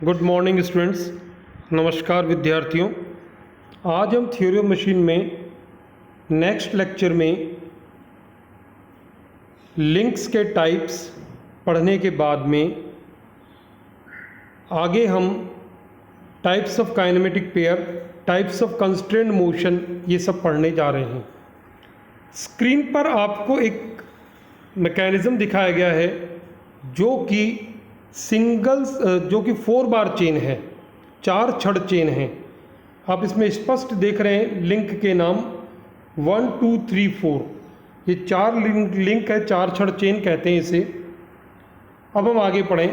Good morning students. नमस्कार विद्यार्थियों। आज हम थ्योरी ऑफ मशीन में नेक्स्ट लेक्चर में लिंक्स के टाइप्स पढ़ने के बाद में आगे हम types of kinematic pair, types of constraint motion, ये सब पढ़ने जा रहे हैं। स्क्रीन पर आपको एक मैकेनिज़्म दिखाया गया है जो कि जो कि 4 बार चेन है, 4 छड़ चेन है। आप इसमें स्पष्ट देख रहे हैं लिंक के नाम 1 2 3 4, ये 4 लिंक है, 4 छड़ चेन कहते हैं इसे। अब हम आगे पढ़ें।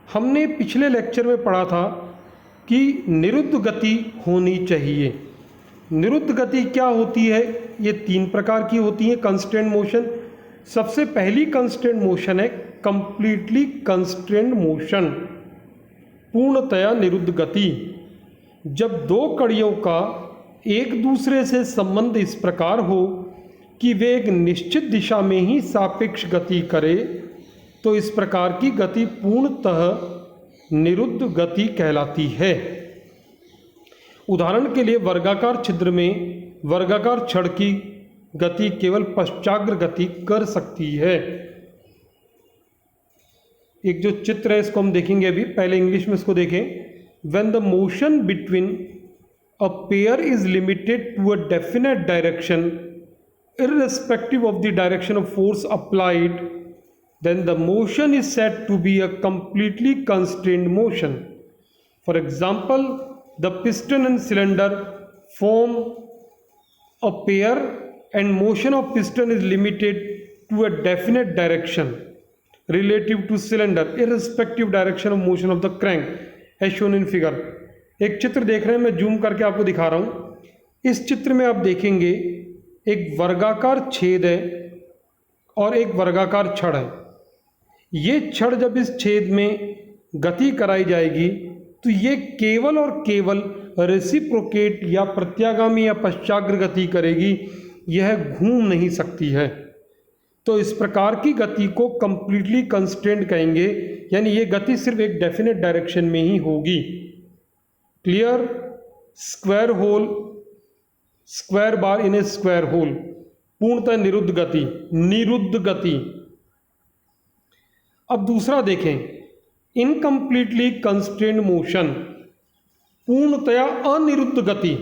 हमने पिछले लेक्चर में पढ़ा था कि निरुद्ध गति होनी चाहिए। निरुद्ध गति क्या होती है? ये 3 प्रकार की होती है कंस्ट्रेंट मोशन। सबसे पहली कंस्ट्रेंट मोशन है कंप्लीटली कंस्ट्रेंट मोशन, पूर्णतया निरुद्ध गति। जब 2 कड़ियों का एक दूसरे से संबंध इस प्रकार हो कि वे एक निश्चित दिशा में ही सापेक्ष गति करे, तो इस प्रकार की गति पूर्णतः निरुद्ध गति कहलाती है। उदाहरण के लिए वर्गाकार छिद्र में वर्गाकार छड़ की गति केवल पश्चाग्र गति कर सकती है। एक जो चित्र है इसको हम देखेंगे अभी, पहले इंग्लिश में इसको देखें। When the motion between a pair is limited to a definite direction irrespective of the direction of force applied, then the motion is said to be a completely constrained motion. For example, the piston and cylinder form a pair and motion of piston is limited to a definite direction relative to cylinder irrespective direction of motion of the crank as shown in figure. एक चित्र देख रहे हैं, मैं zoom करके आपको दिखा रहा हूँ। इस चित्र में आप देखेंगे एक वर्गाकार छेद है और एक वर्गाकार छड़ है। ये छड़ जब इस छेद में गति कराई जाएगी तो ये केवल और केवल रेसिप्रोकेट या प्रत्यागामी या पश्चाग्र गति करेगी, यह घूम नहीं सकती है। तो इस प्रकार की गति को कंप्लीटली कंस्ट्रेंट कहेंगे, यानी ये गति सिर्फ एक डेफिनेट डायरेक्शन में ही होगी। Clear? Square hole, square bar in a square hole, पूर्णतः निरुद्ध गति, निरुद्ध गति। अब दूसरा देखें, इनकम्प्लीटली कंस्ट्रेंट मोशन, पूर्णतया अनिरुद्ध गति।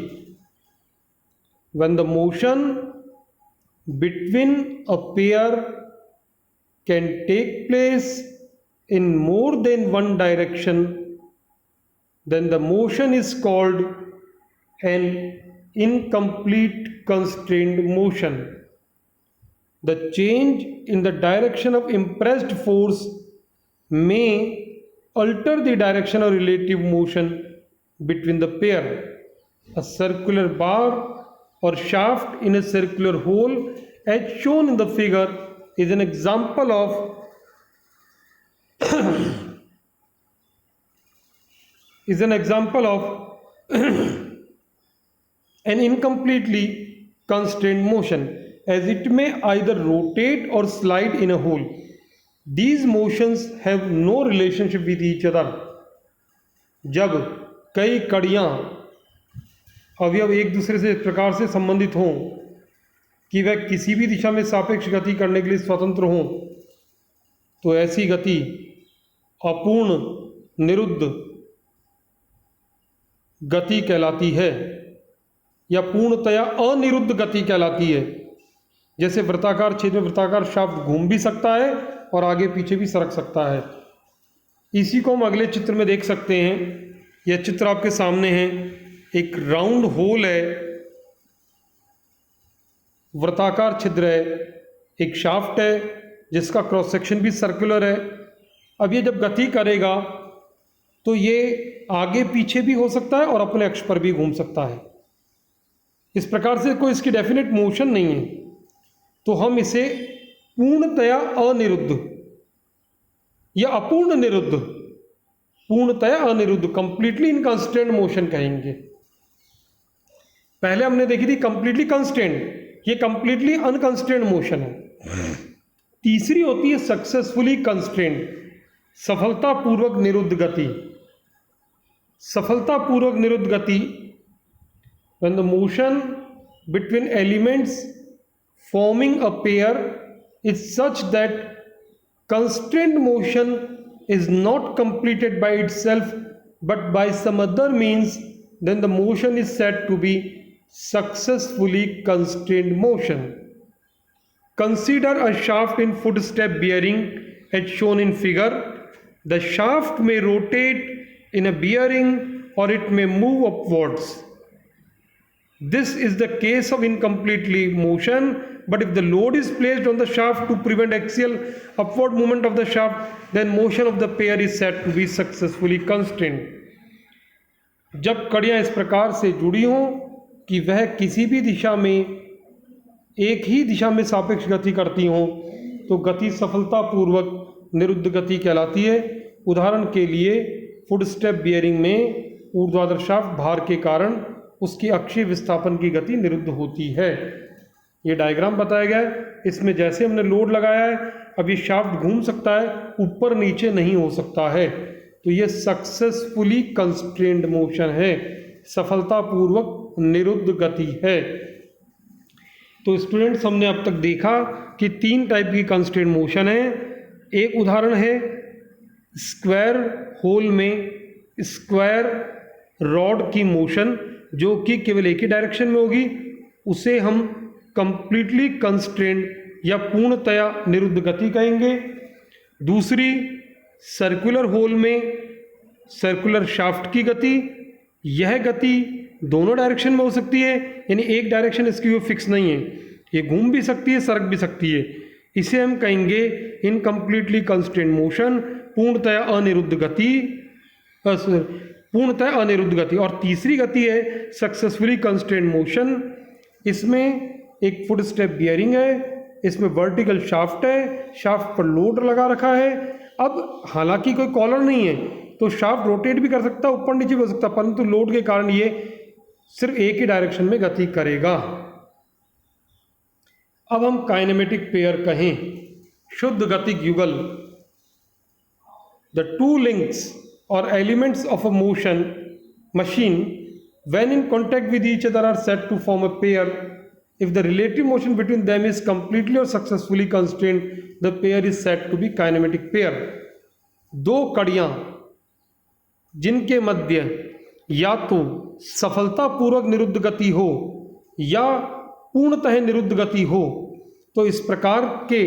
When the motion between a pair can take place in more than one direction, then the motion is called an incomplete constrained motion. The change in the direction of impressed force may alter the direction of relative motion between the pair. A circular bar or shaft in a circular hole as shown in the figure is an example of an incompletely constrained motion, as it may either rotate or slide in a hole. These motions have no relationship with each other. जब कई कड़ियाँ अवयव एक दूसरे से इस प्रकार से संबंधित हों कि वह किसी भी दिशा में सापेक्ष गति करने के लिए स्वतंत्र हों, तो ऐसी गति अपूर्ण निरुद्ध गति कहलाती है या पूर्णतया अनिरुद्ध गति कहलाती है। जैसे वृत्ताकार छेद में वृत्ताकार शाफ्ट घूम भी सकता है और आगे पीछे भी सरक सकता है। इसी को हम अगले चित्र में देख सकते हैं। यह चित्र आपके सामने है। एक राउंड होल है, वृत्ताकार छिद्र है, एक शाफ्ट है जिसका क्रॉस सेक्शन भी सर्कुलर है। अब ये जब गति करेगा तो ये आगे पीछे भी हो सकता है और अपने अक्ष पर भी घूम सकता है। इस प्रकार से कोई इसकी डेफिनेट मोशन नहीं है, तो हम इसे पूर्णतया अनिरुद्ध या अपूर्ण निरुद्ध, पूर्णतया अनिरुद्ध, कंप्लीटली इनकंस्ट्रेंट मोशन कहेंगे। पहले हमने देखी थी कंप्लीटली कंस्ट्रेंट, ये कंप्लीटली अनकंस्ट्रेंट मोशन है। तीसरी होती है सक्सेसफुली कंस्ट्रेंट, सफलतापूर्वक निरुद्ध गति। सफलतापूर्वक निरुद्ध गति, when the motion between elements forming a pair is such that constrained motion is not completed by itself but by some other means, then the motion is said to be successfully constrained motion. Consider a shaft in footstep bearing as shown in figure. The shaft may rotate in a bearing or it may move upwards. This is the case of incompletely motion, but if the load is placed on the shaft to prevent axial upward movement of the shaft, then motion of the pair is said to be successfully constrained. जब कड़ियाँ इस प्रकार से जुड़ी हों कि वह किसी भी दिशा में एक ही दिशा में सापेक्ष गति करती हों, तो गति सफलतापूर्वक निरुद्ध गति कहलाती है। उदाहरण के लिए फुटस्टेप बियरिंग में ऊर्ध्वाधर शाफ्ट भार के कारण उसकी अक्षीय विस्थापन की गति निरुद्ध होती है। ये डायग्राम बताया गया है, इसमें जैसे हमने लोड लगाया है, अब ये शाफ्ट घूम सकता है, ऊपर नीचे नहीं हो सकता है, तो ये सक्सेसफुली कंस्ट्रेंड मोशन है, सफलतापूर्वक निरुद्ध गति है। तो स्टूडेंट्स, हमने अब तक देखा कि 3 टाइप की कंस्ट्रेंट मोशन है। एक उदाहरण है स्क्वायर होल में स्क्वायर रॉड की मोशन, जो कि केवल एक ही डायरेक्शन में होगी, उसे हम कंप्लीटली कंस्ट्रेंड या पूर्णतया निरुद्ध गति कहेंगे। दूसरी, सर्कुलर होल में सर्कुलर शाफ्ट की गति, यह गति दोनों डायरेक्शन में हो सकती है, यानी एक डायरेक्शन इसकी वो फिक्स नहीं है, ये घूम भी सकती है, सरक भी सकती है। इसे हम कहेंगे इनकम्प्लीटली कंस्ट्रेंड मोशन, पूर्णतया अनिरुद्ध गति, पूर्णतः अनिरुद्ध गति। और तीसरी गति है सक्सेसफुली कंस्ट्रेंड मोशन। इसमें एक फुट स्टेप बियरिंग है, इसमें वर्टिकल शाफ्ट है, शाफ्ट पर लोड लगा रखा है। अब हालांकि कोई कॉलर नहीं है, तो शाफ्ट रोटेट भी कर सकता है, ऊपर नीचे भी हो सकता है, परंतु लोड के कारण ये सिर्फ एक ही डायरेक्शन में गति करेगा। अब हम काइनेमेटिक पेयर कहें, शुद्ध गतिक युगल, the two links or elements of a motion machine when in contact with each other are said to form a pair. If the relative motion between them is completely or successfully constrained, the pair is said to be kinematic pair. दो कड़ियाँ जिनके मध्य या तो सफलतापूर्वक निरुद्ध गति हो या पूर्णतः निरुद्ध गति हो, तो इस प्रकार के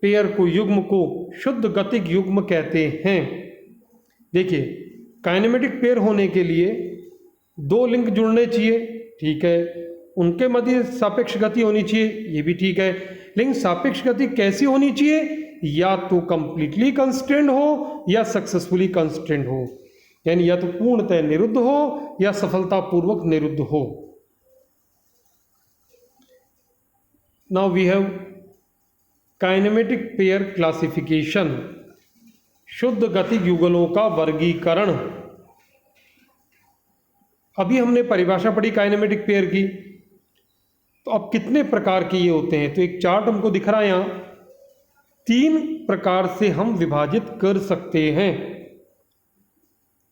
पेयर को, युग्म को शुद्ध गतिक युग्म कहते हैं। देखिए, काइनेमेटिक पेयर होने के लिए 2 लिंक जुड़ने चाहिए, ठीक है, उनके मध्य सापेक्ष गति होनी चाहिए, ये भी ठीक है। लेकिन सापेक्ष गति कैसी होनी चाहिए? या तो कंप्लीटली कंस्ट्रेंड हो या सक्सेसफुली कंस्ट्रेंड हो, यानी या तो पूर्णतः निरुद्ध हो या सफलतापूर्वक निरुद्ध हो। Now we have kinematic pair classification, शुद्ध गतिक युगलों का वर्गीकरण। अभी हमने परिभाषा पढ़ी काइनेमेटिक पेयर की, तो अब कितने प्रकार के ये होते हैं? तो एक चार्ट हमको दिख रहा है यहाँ, 3 प्रकार से हम विभाजित कर सकते हैं।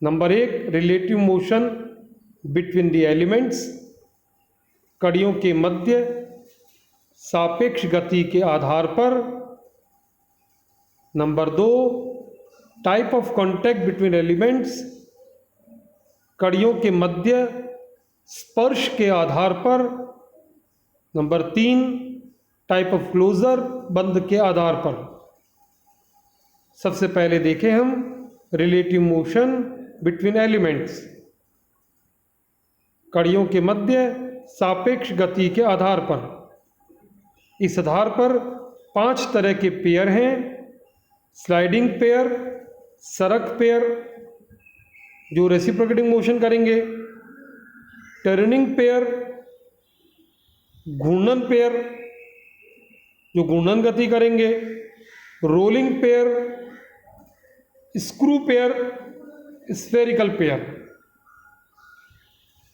Number 1, relative motion between the elements, कड़ियों के मध्य सापेक्ष गति के आधार पर। Number 2, type of contact between elements, कड़ियों के मध्य स्पर्श के आधार पर। नंबर 3, टाइप ऑफ क्लोजर, बंध के आधार पर। सबसे पहले देखें हम रिलेटिव मोशन बिटवीन एलिमेंट्स, कड़ियों के मध्य सापेक्ष गति के आधार पर। इस आधार पर 5 तरह के पेयर हैं, स्लाइडिंग पेयर, सरक पेयर जो रेसिप्रोकेटिंग मोशन करेंगे, टर्निंग पेयर, घूर्णन पेयर जो घूर्णन गति करेंगे, rolling pair, screw pair, spherical pair.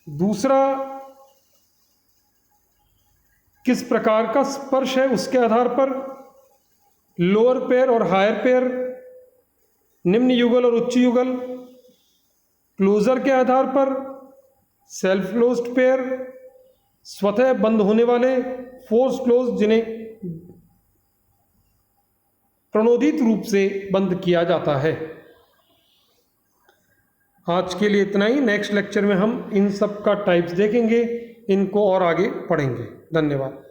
दूसरा, किस प्रकार का स्पर्श है उसके आधार पर, लोअर पेयर और हायर पेयर, निम्न युगल और उच्च युगल। क्लोजर के आधार पर सेल्फ क्लोज्ड पेयर, स्वतः बंद होने वाले, फोर्स क्लोज जिन्हें प्रणोदित रूप से बंद किया जाता है। आज के लिए इतना ही। नेक्स्ट लेक्चर में हम इन सब का टाइप्स देखेंगे, इनको और आगे पढ़ेंगे। धन्यवाद।